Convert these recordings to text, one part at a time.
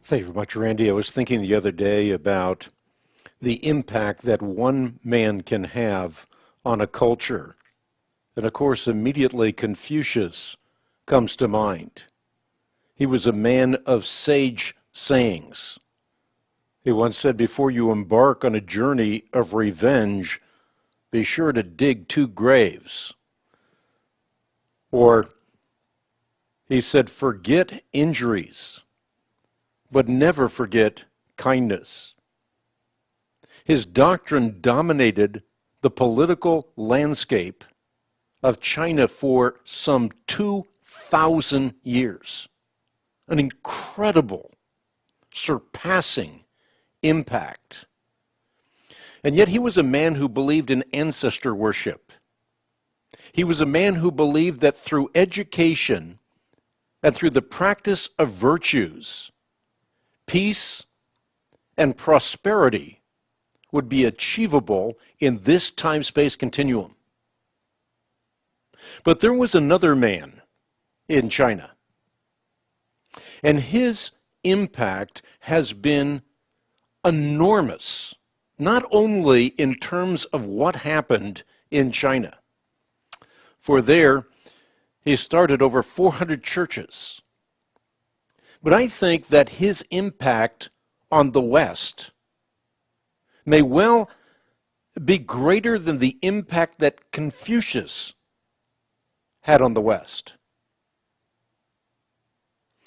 Thank you very much, Randy. I was thinking the other day about the impact that one man can have on a culture. And of course, immediately Confucius comes to mind. He was a man of sage sayings. He once said, before you embark on a journey of revenge, be sure to dig 2 graves. Or he said, forget injuries, but never forget kindness. His doctrine dominated the political landscape of China for some 2,000 years. An incredible, surpassing impact. And yet he was a man who believed in ancestor worship. He was a man who believed that through education and through the practice of virtues, peace and prosperity would be achievable in this time-space continuum. But there was another man in China, and his impact has been enormous, not only in terms of what happened in China. For there, he started over 400 churches. But I think that his impact on the West may well be greater than the impact that Confucius had on the West.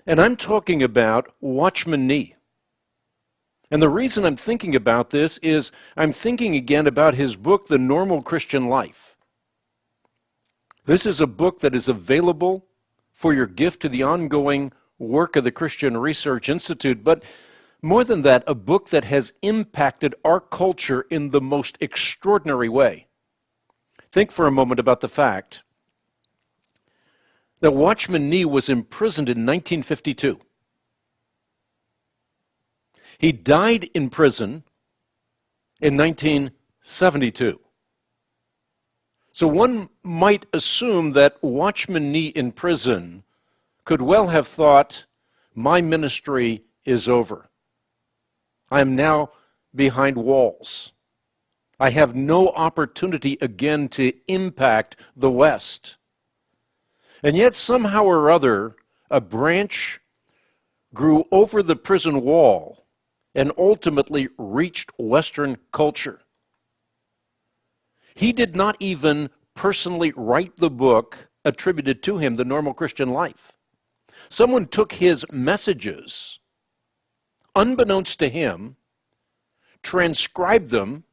And I'm talking about Watchman Nee. And the reason I'm thinking about this is I'm thinking again about his book, The Normal Christian Life. This is a book that is available for your gift to the ongoing work of the Christian Research Institute, but more than that, a book that has impacted our culture in the most extraordinary way. Think for a moment about the fact that Watchman Nee was imprisoned in 1952. He died in prison in 1972. So one might assume that Watchman Nee in prison could well have thought, my ministry is over. I am now behind walls. I have no opportunity again to impact the West. And yet somehow or other, a branch grew over the prison wall and ultimately reached Western culture. He did not even personally write the book attributed to him, The Normal Christian Life. Someone took his messages, unbeknownst to him, transcribed them,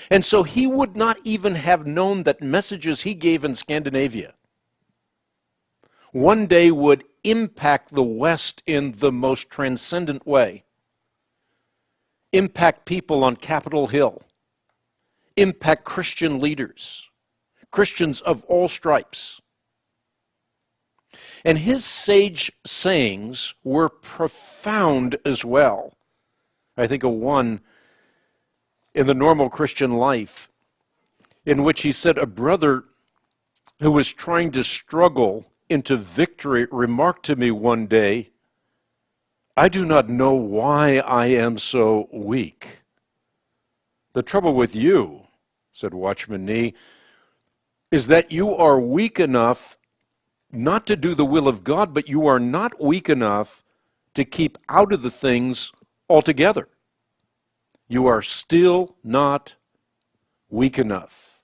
and so he would not even have known that messages he gave in Scandinavia one day would impact the West in the most transcendent way. Impact people on Capitol Hill. Impact Christian leaders, Christians of all stripes. And his sage sayings were profound as well. I think of one in The Normal Christian Life in which he said a brother who was trying to struggle into victory remarked to me one day, I do not know why I am so weak. The trouble with you, said Watchman Nee, is that you are weak enough not to do the will of God, but you are not weak enough to keep out of the things altogether. You are still not weak enough.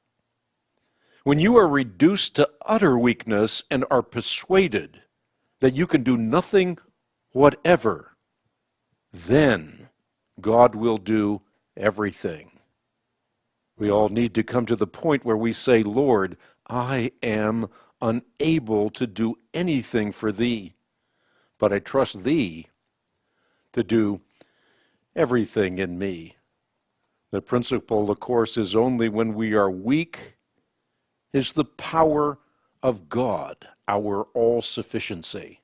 When you are reduced to utter weakness and are persuaded that you can do nothing whatever, then God will do everything. We all need to come to the point where we say, Lord, I am unable to do anything for Thee, but I trust Thee to do everything in me. The principle, of course, is only when we are weak is the power of God, our all-sufficiency.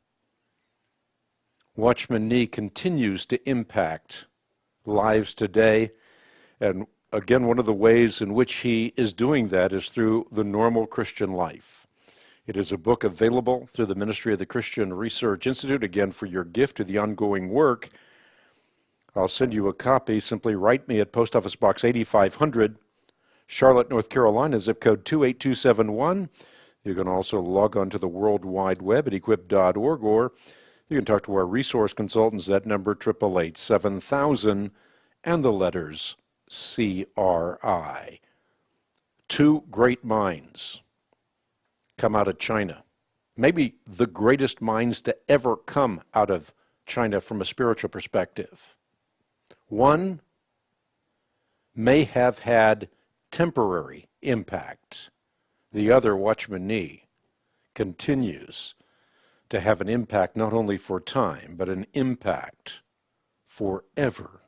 Watchman Nee continues to impact lives today, and again, one of the ways in which he is doing that is through The Normal Christian Life. It is a book available through the ministry of the Christian Research Institute. Again, for your gift to the ongoing work, I'll send you a copy. Simply write me at Post Office Box 8500, Charlotte, North Carolina, zip code 28271. You can also log on to the World Wide Web at equip.org, or you can talk to our resource consultants. That number, 888-7000, and the letters CRI. Two great minds come out of China. Maybe the greatest minds to ever come out of China from a spiritual perspective. One may have had temporary impact. The other, Watchman Nee, continues to have an impact not only for time, but an impact forever.